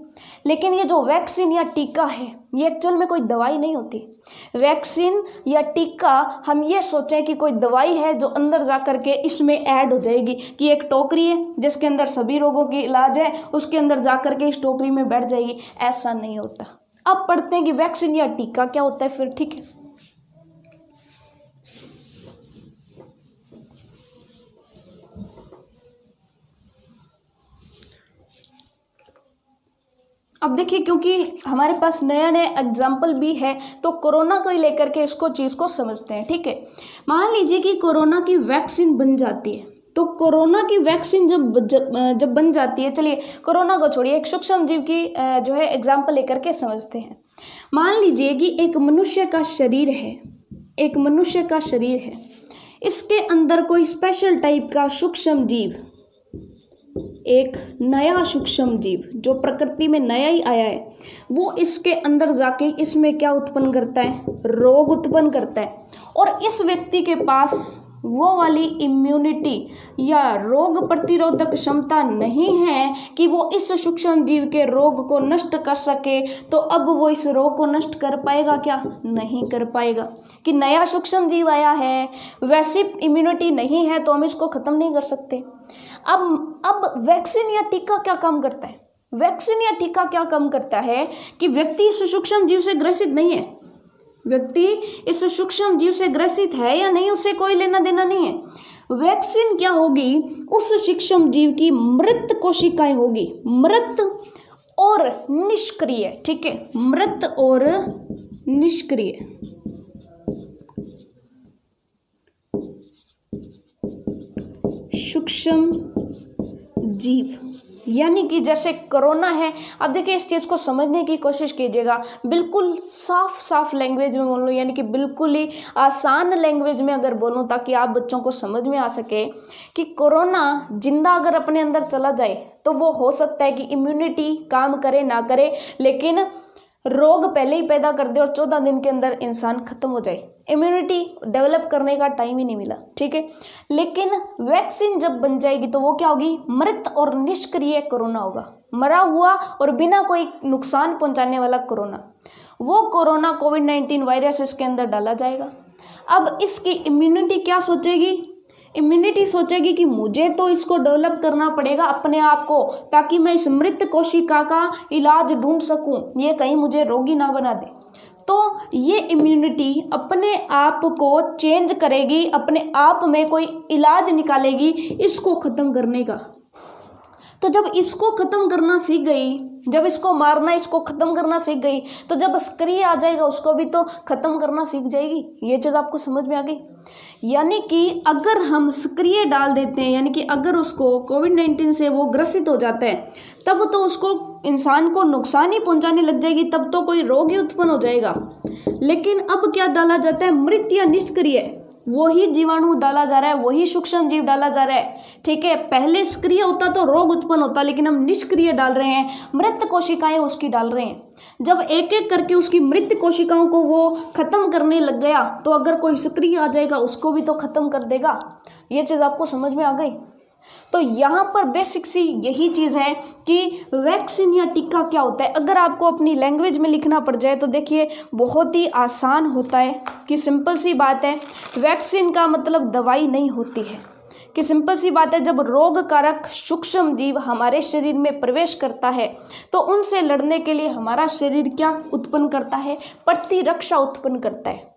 लेकिन ये जो वैक्सीन या टीका है, ये एक्चुअल में कोई दवाई नहीं होती। वैक्सीन या टीका हम ये सोचें कि कोई दवाई है जो अंदर जा कर के इसमें ऐड हो जाएगी, कि एक टोकरी है जिसके अंदर सभी रोगों की इलाज है, उसके अंदर जा कर के इस टोकरी में बैठ जाएगी। ऐसा नहीं होता। अब पढ़ते हैं कि वैक्सीन या टीका क्या होता है फिर, ठीक है। अब देखिए, क्योंकि हमारे पास नया नया एग्जाम्पल भी है तो कोरोना को लेकर के इसको चीज़ को समझते हैं, ठीक है। मान लीजिए कि कोरोना की वैक्सीन बन जाती है, तो कोरोना की वैक्सीन जब बन जाती है, चलिए कोरोना को छोड़िए, एक सूक्ष्म जीव की जो है एग्जाम्पल लेकर के समझते हैं। मान लीजिए कि एक मनुष्य का शरीर है, एक मनुष्य का शरीर है, इसके अंदर कोई स्पेशल टाइप का सूक्ष्म जीव, एक नया सूक्ष्म जीव जो प्रकृति में नया ही आया है, वो इसके अंदर जाके इसमें क्या उत्पन्न करता है, रोग उत्पन्न करता है। और इस व्यक्ति के पास वो वाली इम्यूनिटी या रोग प्रतिरोधक क्षमता नहीं है कि वो इस सूक्ष्म जीव के रोग को नष्ट कर सके, तो अब वो इस रोग को नष्ट कर पाएगा क्या, नहीं कर पाएगा। कि नया सूक्ष्म जीव आया है, वैसी इम्यूनिटी नहीं है, तो हम इसको ख़त्म नहीं कर सकते। अब वैक्सीन या टीका क्या काम करता है, वैक्सीन या टीका क्या काम करता है कि व्यक्ति इस सूक्ष्म जीव से ग्रसित नहीं है, व्यक्ति इस सूक्ष्म जीव से ग्रसित है या नहीं, उससे कोई लेना देना नहीं है। वैक्सीन क्या होगी, उस सूक्ष्म जीव की मृत कोशिकाएं होगी, मृत और निष्क्रिय, ठीक है, मृत और निष्क्रिय। सूक्ष्म जीव यानी कि जैसे कोरोना है। अब देखिए इस चीज़ को समझने की कोशिश कीजिएगा, बिल्कुल साफ लैंग्वेज में बोलूँ, यानी कि बिल्कुल ही आसान लैंग्वेज में अगर बोलूँ ताकि आप बच्चों को समझ में आ सके कि कोरोना जिंदा अगर अपने अंदर चला जाए तो वो हो सकता है कि इम्यूनिटी काम करे ना करे, लेकिन रोग पहले ही पैदा कर दे और 14 दिन के अंदर इंसान खत्म हो जाए, इम्यूनिटी डेवलप करने का टाइम ही नहीं मिला, ठीक है। लेकिन वैक्सीन जब बन जाएगी तो वो क्या होगी, मृत और निष्क्रिय कोरोना होगा, मरा हुआ और बिना कोई नुकसान पहुंचाने वाला कोरोना। वो कोरोना कोविड-19 वायरस इसके अंदर डाला जाएगा। अब इसकी इम्यूनिटी क्या सोचेगी, इम्यूनिटी सोचेगी कि मुझे तो इसको डेवलप करना पड़ेगा अपने आप को, ताकि मैं इस मृत कोशिका का इलाज ढूंढ सकूं, ये कहीं मुझे रोगी ना बना दे। तो ये इम्यूनिटी अपने आप को चेंज करेगी, अपने आप में कोई इलाज निकालेगी इसको ख़त्म करने का। तो जब इसको ख़त्म करना सीख गई, जब इसको मारना, इसको ख़त्म करना सीख गई, तो जब सक्रिय आ जाएगा उसको भी तो ख़त्म करना सीख जाएगी। ये चीज़ आपको समझ में आ गई। यानी कि अगर हम सक्रिय डाल देते हैं, यानी कि अगर उसको कोविड-19 से वो ग्रसित हो जाता है, तब तो उसको इंसान को नुकसान ही पहुंचाने लग जाएगी, तब तो कोई रोग ही उत्पन्न हो जाएगा। लेकिन अब क्या डाला जाता है, मृत या निष्क्रिय, वही जीवाणु डाला जा रहा है, वही सूक्ष्म जीव डाला जा रहा है, ठीक है। पहले सक्रिय होता तो रोग उत्पन्न होता, लेकिन हम निष्क्रिय डाल रहे हैं, मृत कोशिकाएं उसकी डाल रहे हैं। जब एक एक करके उसकी मृत कोशिकाओं को वो खत्म करने लग गया, तो अगर कोई सक्रिय आ जाएगा उसको भी तो खत्म कर देगा। ये चीज़ आपको समझ में आ गई। तो यहाँ पर बेसिक सी यही चीज़ है कि वैक्सीन या टीका क्या होता है। अगर आपको अपनी लैंग्वेज में लिखना पड़ जाए तो देखिए बहुत ही आसान होता है कि सिंपल सी बात है, वैक्सीन का मतलब दवाई नहीं होती है, कि सिंपल सी बात है, जब रोग कारक सूक्ष्म जीव हमारे शरीर में प्रवेश करता है तो उनसे लड़ने के लिए हमारा शरीर क्या उत्पन्न करता है, प्रतिरक्षा उत्पन्न करता है,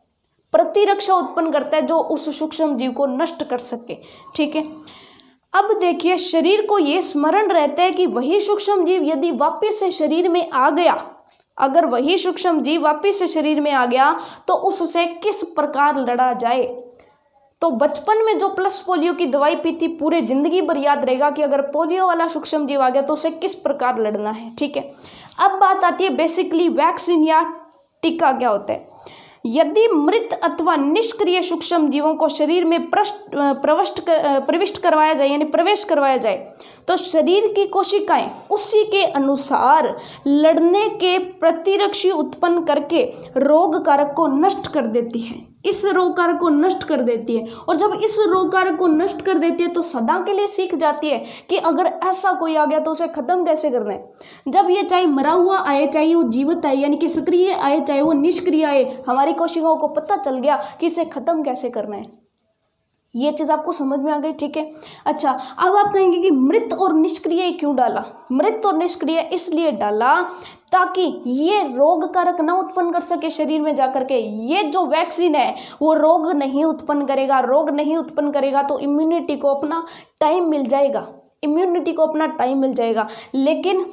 प्रतिरक्षा उत्पन्न करता है जो उस सूक्ष्म जीव को नष्ट कर सके, ठीक है। अब देखिए शरीर को ये स्मरण रहता है कि वही सूक्ष्म जीव यदि वापस से शरीर में आ गया, अगर वही सूक्ष्म जीव वापस से शरीर में आ गया तो उससे किस प्रकार लड़ा जाए। तो बचपन में जो प्लस पोलियो की दवाई पी थी, पूरे जिंदगी भर याद रहेगा कि अगर पोलियो वाला सूक्ष्म जीव आ गया तो उसे किस प्रकार लड़ना है, ठीक है। अब बात आती है बेसिकली वैक्सीन या टीका क्या होता है। यदि मृत अथवा निष्क्रिय सूक्ष्म जीवों को शरीर में प्रविष्ट करवाया जाए, यानी प्रवेश करवाया जाए, तो शरीर की कोशिकाएं उसी के अनुसार लड़ने के प्रतिरक्षी उत्पन्न करके रोग कारक को नष्ट कर देती है, इस रोग कारक को नष्ट कर देती है। और जब इस रोग कारक को नष्ट कर देती है तो सदा के लिए सीख जाती है कि अगर ऐसा कोई आ गया तो उसे खत्म कैसे करना है। जब ये चाहे मरा हुआ आए, चाहे वो जीवित आए, यानी कि सक्रिय आए, चाहे वो निष्क्रिय आए, हमारी कोशिकाओं को पता चल गया कि इसे खत्म कैसे करना है। ये चीज़ आपको समझ में आ गई, ठीक है। अच्छा, अब आप कहेंगे कि मृत और निष्क्रिय क्यों डाला। मृत और निष्क्रिय इसलिए डाला ताकि ये रोग कारक ना उत्पन्न कर सके शरीर में जाकर के। ये जो वैक्सीन है वो रोग नहीं उत्पन्न करेगा, रोग नहीं उत्पन्न करेगा तो इम्यूनिटी को अपना टाइम मिल जाएगा, इम्यूनिटी को अपना टाइम मिल जाएगा। लेकिन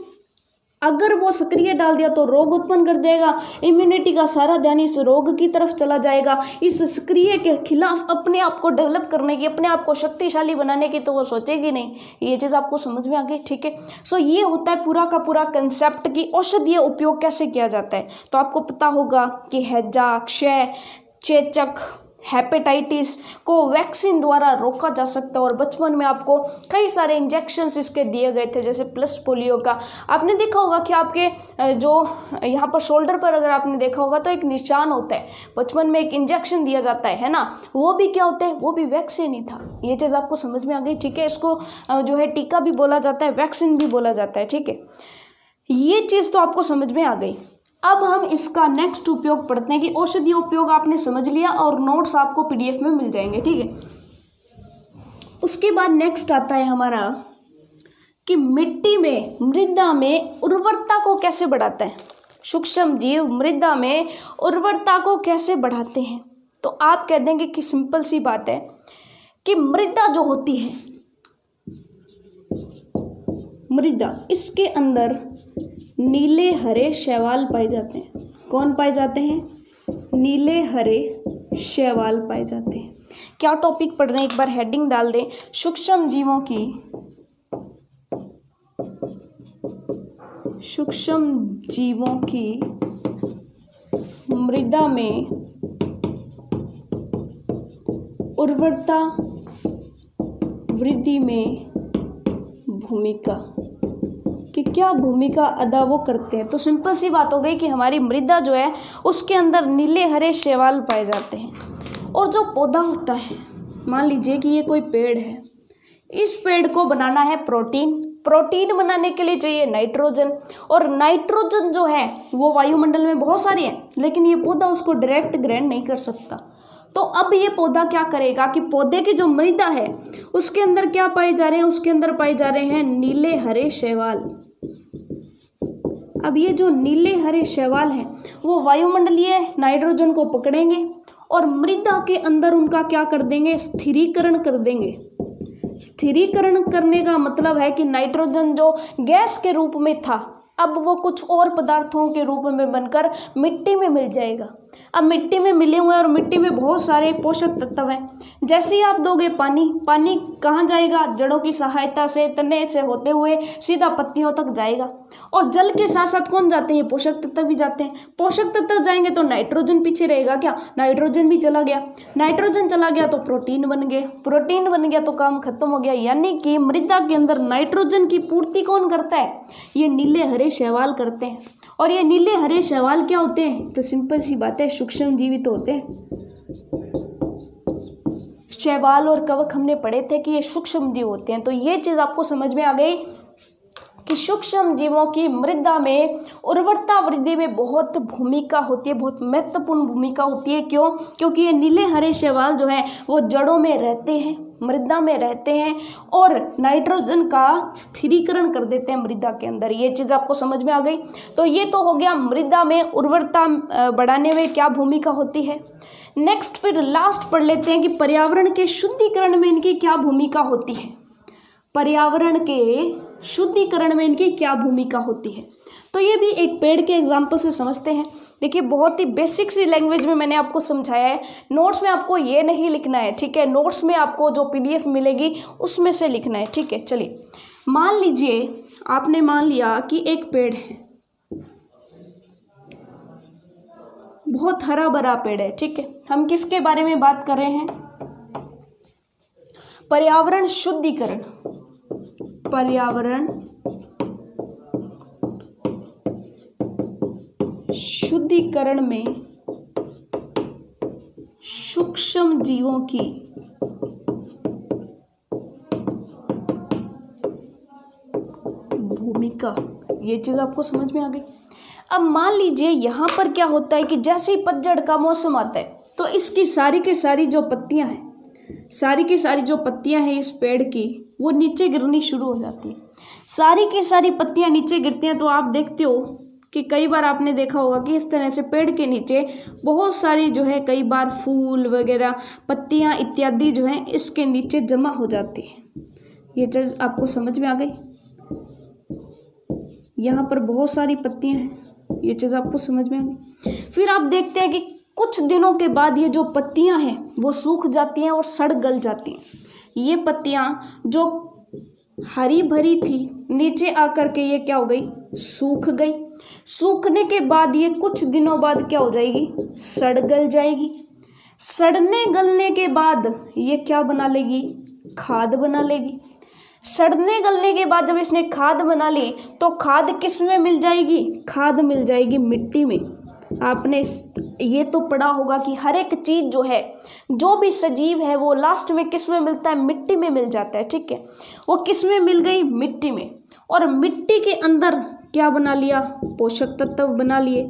अगर वो सक्रिय डाल दिया तो रोग उत्पन्न कर देगा, इम्यूनिटी का सारा ध्यान इस रोग की तरफ चला जाएगा। इस सक्रिय के खिलाफ अपने आप को डेवलप करने की, अपने आप को शक्तिशाली बनाने की तो वो सोचेगी नहीं। ये चीज़ आपको समझ में आ गई, ठीक है। सो ये होता है पूरा का पूरा कंसेप्ट कि औषधीय उपयोग कैसे किया जाता है। तो आपको पता होगा कि हैजा, क्षय, चेचक, हेपेटाइटिस को वैक्सीन द्वारा रोका जा सकता है। और बचपन में आपको कई सारे इंजेक्शंस इसके दिए गए थे, जैसे प्लस पोलियो का। आपने देखा होगा कि आपके जो यहाँ पर शोल्डर पर अगर आपने देखा होगा तो एक निशान होता है, बचपन में एक इंजेक्शन दिया जाता है ना, वो भी क्या होता है, वो भी वैक्सीन ही था। ये चीज़ आपको समझ में आ गई, ठीक है। इसको जो है टीका भी बोला जाता है, वैक्सीन भी बोला जाता है, ठीक है। ये चीज़ तो आपको समझ में आ गई। अब हम इसका नेक्स्ट उपयोग पढ़ते हैं कि औषधीय उपयोग आपने समझ लिया और नोट्स आपको पीडीएफ में मिल जाएंगे, ठीक है। उसके बाद नेक्स्ट आता है हमारा कि मिट्टी में, मृदा में उर्वरता को कैसे बढ़ाता है। सूक्ष्म जीव मृदा में उर्वरता को कैसे बढ़ाते हैं। तो आप कह देंगे कि सिंपल सी बात है कि मृदा जो होती है, मृदा, इसके अंदर नीले हरे शैवाल पाए जाते हैं। कौन पाए जाते हैं? नीले हरे शैवाल पाए जाते हैं। क्या टॉपिक पढ़ रहे हैं, एक बार हेडिंग डाल दें, सूक्ष्म जीवों की, सूक्ष्म जीवों की मृदा में उर्वरता वृद्धि में भूमिका, कि क्या भूमिका अदा वो करते हैं। तो सिंपल सी बात हो गई कि हमारी मृदा जो है उसके अंदर नीले हरे शैवाल पाए जाते हैं। और जो पौधा होता है, मान लीजिए कि ये कोई पेड़ है, इस पेड़ को बनाना है प्रोटीन, प्रोटीन बनाने के लिए चाहिए नाइट्रोजन, और नाइट्रोजन जो है वो वायुमंडल में बहुत सारी है, लेकिन ये पौधा उसको डायरेक्ट ग्रहण नहीं कर सकता। तो अब ये पौधा क्या करेगा कि पौधे की जो मृदा है उसके अंदर क्या पाए जा रहे हैं, उसके अंदर पाए जा रहे हैं नीले हरे शैवाल। अब ये जो नीले हरे शैवाल हैं वो वायुमंडलीय नाइट्रोजन को पकड़ेंगे और मृदा के अंदर उनका क्या कर देंगे, स्थिरीकरण कर देंगे। स्थिरीकरण करने का मतलब है कि नाइट्रोजन जो गैस के रूप में था अब वो कुछ और पदार्थों के रूप में बनकर मिट्टी में मिल जाएगा। अब मिट्टी में मिले हुए हैं और मिट्टी में बहुत सारे पोषक तत्व हैं। जैसे ही आप दोगे पानी, पानी कहाँ जाएगा, जड़ों की सहायता से, तने से होते हुए सीधा पत्तियों तक जाएगा। और जल के साथ साथ कौन जाते हैं, पोषक तत्व भी जाते हैं। पोषक तत्व जाएंगे तो नाइट्रोजन पीछे रहेगा क्या, नाइट्रोजन भी चला गया। नाइट्रोजन चला गया तो प्रोटीन बन गए, प्रोटीन बन गया तो काम खत्म हो गया। यानी कि मृदा के अंदर नाइट्रोजन की पूर्ति कौन करता है, ये नीले हरे शैवाल करते हैं। और ये नीले हरे शैवाल क्या होते हैं, तो सिंपल सी बात है, सूक्ष्म जीवित होते हैं। शैवाल और कवक हमने पढ़े थे कि ये सूक्ष्म जीव होते हैं। तो ये चीज़ आपको समझ में आ गई कि सूक्ष्म जीवों की मृदा में उर्वरता वृद्धि में बहुत भूमिका होती है, बहुत महत्वपूर्ण भूमिका होती है। क्यों? क्योंकि ये नीले हरे शैवाल जो हैं वो जड़ों में रहते हैं, मृदा में रहते हैं और नाइट्रोजन का स्थिरीकरण कर देते हैं मृदा के अंदर। ये चीज़ आपको समझ में आ गई। तो ये तो हो गया मृदा में उर्वरता बढ़ाने में क्या भूमिका होती है। नेक्स्ट फिर लास्ट पढ़ लेते हैं कि पर्यावरण के शुद्धिकरण में इनकी क्या भूमिका होती है। पर्यावरण के शुद्धिकरण में इनकी क्या भूमिका होती है। तो ये भी एक पेड़ के एग्जाम्पल से समझते हैं। देखिए बहुत ही बेसिक सी लैंग्वेज में मैंने आपको समझाया है। नोट्स में आपको ये नहीं लिखना है, ठीक है। नोट्स में आपको जो पीडीएफ मिलेगी उसमें से लिखना है, ठीक है। चलिए मान लीजिए आपने मान लिया कि एक पेड़ है, बहुत हरा भरा पेड़ है, ठीक है। हम किसके बारे में बात कर रहे हैं, पर्यावरण शुद्धिकरण। पर्यावरण शुद्धिकरण में सूक्ष्म जीवों की भूमिका, ये चीज आपको समझ में आ गई। अब मान लीजिए यहाँ पर क्या होता है कि जैसे ही पतझड़ का मौसम आता है तो इसकी सारी की सारी जो पत्तियां हैं, सारी की सारी जो पत्तियां हैं इस पेड़ की वो नीचे गिरनी शुरू हो जाती है। सारी की सारी पत्तियां नीचे गिरती हैं तो आप देखते हो कि कई बार आपने देखा होगा कि इस तरह से पेड़ के नीचे बहुत सारी जो है कई बार फूल वगैरह, पत्तियां इत्यादि जो हैं इसके नीचे जमा हो जाती है। ये चीज़ आपको समझ में आ गई। यहाँ पर बहुत सारी पत्तियां हैं, ये चीज़ आपको समझ में आ गई। फिर आप देखते हैं कि कुछ दिनों के बाद ये जो पत्तियां हैं वो सूख जाती हैं और सड़ गल जाती हैं। ये पत्तियां जो हरी भरी थी नीचे आकर के ये क्या हो गई, सूख गई। सूखने के बाद ये कुछ दिनों बाद क्या हो जाएगी, सड़ गल जाएगी। सड़ने गलने के बाद ये क्या बना लेगी, खाद बना लेगी। सड़ने गलने के बाद जब इसने खाद बना ली तो खाद किस में मिल जाएगी, खाद मिल जाएगी मिट्टी में। आपने ये तो पढ़ा होगा कि हर एक चीज़ जो है, जो भी सजीव है वो लास्ट में किस में मिलता है, मिट्टी में मिल जाता है। ठीक है, वो किस में मिल गई, मिट्टी में। और मिट्टी के अंदर क्या बना लिया, पोषक तत्व बना लिए।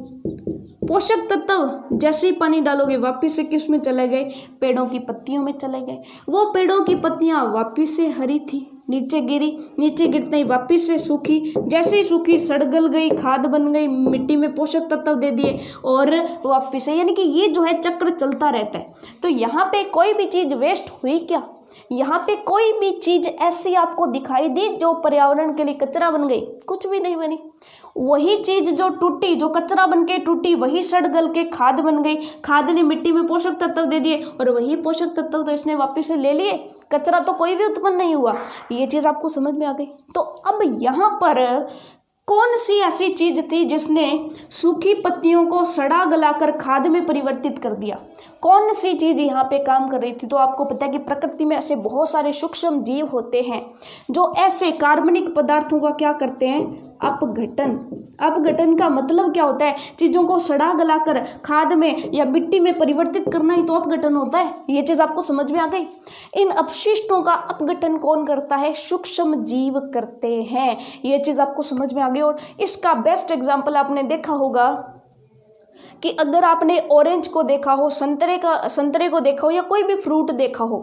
पोषक तत्व जैसे ही पानी डालोगे वापिस से किस में चले गए, पेड़ों की पत्तियों में चले गए। वो पेड़ों की पत्तियां वापिस से हरी थी, नीचे गिरी, नीचे गिरते ही वापिस से सूखी, जैसे ही सूखी सड़ गल गई, खाद बन गई, मिट्टी में पोषक तत्व दे दिए और वापिस से, यानी कि ये जो है चक्र चलता रहता है। तो यहाँ पे कोई भी चीज़ वेस्ट हुई क्या, यहाँ पे कोई भी चीज़ ऐसी आपको दिखाई दी जो पर्यावरण के लिए कचरा बन गई, कुछ भी नहीं बनी। वही चीज़ जो टूटी, जो कचरा बन के टूटी, वही सड़ गल के खाद बन गई। खाद ने मिट्टी में पोषक तत्व दे दिए और वही पोषक तत्व तो इसने वापस से ले लिए, कचरा तो कोई भी उत्पन्न नहीं हुआ। ये चीज़ आपको समझ में आ गई। तो अब यहाँ पर कौन सी ऐसी चीज थी जिसने सूखी पत्तियों को सड़ा गलाकर खाद में परिवर्तित कर दिया, कौन सी चीज यहाँ पे काम कर रही थी। तो आपको पता है कि प्रकृति में ऐसे बहुत सारे सूक्ष्म जीव होते हैं जो ऐसे कार्बनिक पदार्थों का क्या करते हैं, अपघटन। अपघटन का मतलब क्या होता है, चीज़ों को सड़ा गलाकर खाद में या मिट्टी में परिवर्तित करना ही तो अपघटन होता है। ये चीज़ आपको समझ में आ गई। इन अपशिष्टों का अपघटन कौन करता है, सूक्ष्म जीव करते हैं। ये चीज़ आपको समझ में आ गई। और इसका बेस्ट एग्जाम्पल आपने देखा होगा कि अगर आपने ऑरेंज को देखा हो, संतरे को देखा हो या कोई भी फ्रूट देखा हो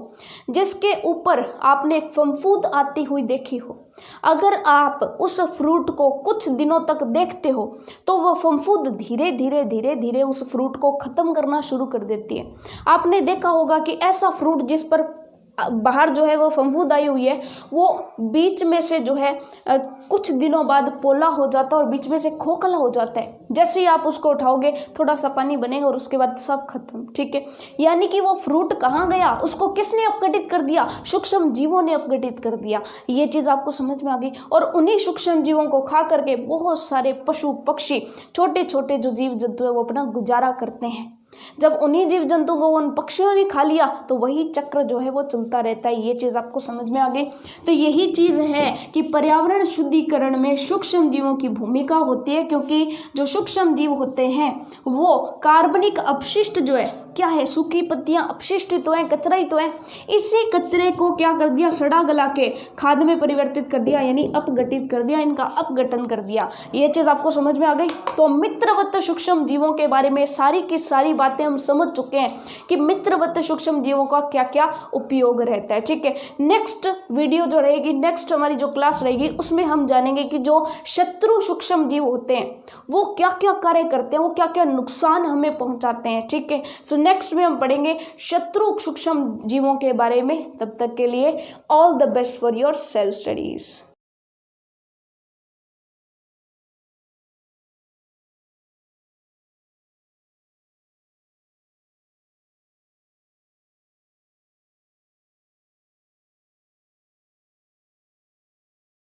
जिसके ऊपर आपने फफूंद आती हुई देखी हो, अगर आप उस फ्रूट को कुछ दिनों तक देखते हो तो वह फफूंद धीरे धीरे धीरे धीरे उस फ्रूट को ख़त्म करना शुरू कर देती है। आपने देखा होगा कि ऐसा फ्रूट जिस पर बाहर जो है वो फफूंद आई हुई है, वो बीच में से जो है कुछ दिनों बाद पोला हो जाता है और बीच में से खोखला हो जाता है। जैसे ही आप उसको उठाओगे थोड़ा सा पानी बनेगा और उसके बाद सब खत्म। ठीक है, यानी कि वो फ्रूट कहाँ गया, उसको किसने अपघटित कर दिया, सूक्ष्म जीवों ने अपघटित कर दिया। ये चीज़ आपको समझ में आ गई। और उन्हीं सूक्ष्म जीवों को खा करके बहुत सारे पशु पक्षी, छोटे छोटे जो जीव जंतु है वो अपना गुजारा करते हैं। जब उन्हीं जीव जंतु को उन पक्षियों ने खा लिया तो वही चक्र जो है वो चलता रहता है। ये चीज़ आपको समझ में आ गई। तो यही चीज़ है कि पर्यावरण शुद्धिकरण में सूक्ष्म जीवों की भूमिका होती है, क्योंकि जो सूक्ष्म जीव होते हैं वो कार्बनिक अपशिष्ट जो है, क्या है, सूखी पत्तियां अपशिष्ट तो हैं, कचरा ही तो है, इसी कचरे को क्या कर दिया, सड़ा गला के खाद में परिवर्तित कर दिया, यानी अपघटित कर दिया, इनका अपघटन कर दिया। ये चीज़ आपको समझ में आ गई। तो मित्रवत सूक्ष्म जीवों के बारे में सारी की सारी बातें हम समझ चुके हैं कि मित्रवत सूक्ष्म जीवों का क्या क्या उपयोग रहता है। ठीक है, नेक्स्ट वीडियो जो रहेगी, नेक्स्ट हमारी जो क्लास रहेगी उसमें हम जानेंगे कि जो शत्रु सूक्ष्म जीव होते हैं वो क्या क्या कार्य करते हैं, वो क्या क्या नुकसान हमें पहुंचाते हैं। ठीक है, सो नेक्स्ट में हम पढ़ेंगे शत्रु सूक्ष्म जीवों के बारे में। तब तक के लिए all the best for your self studies.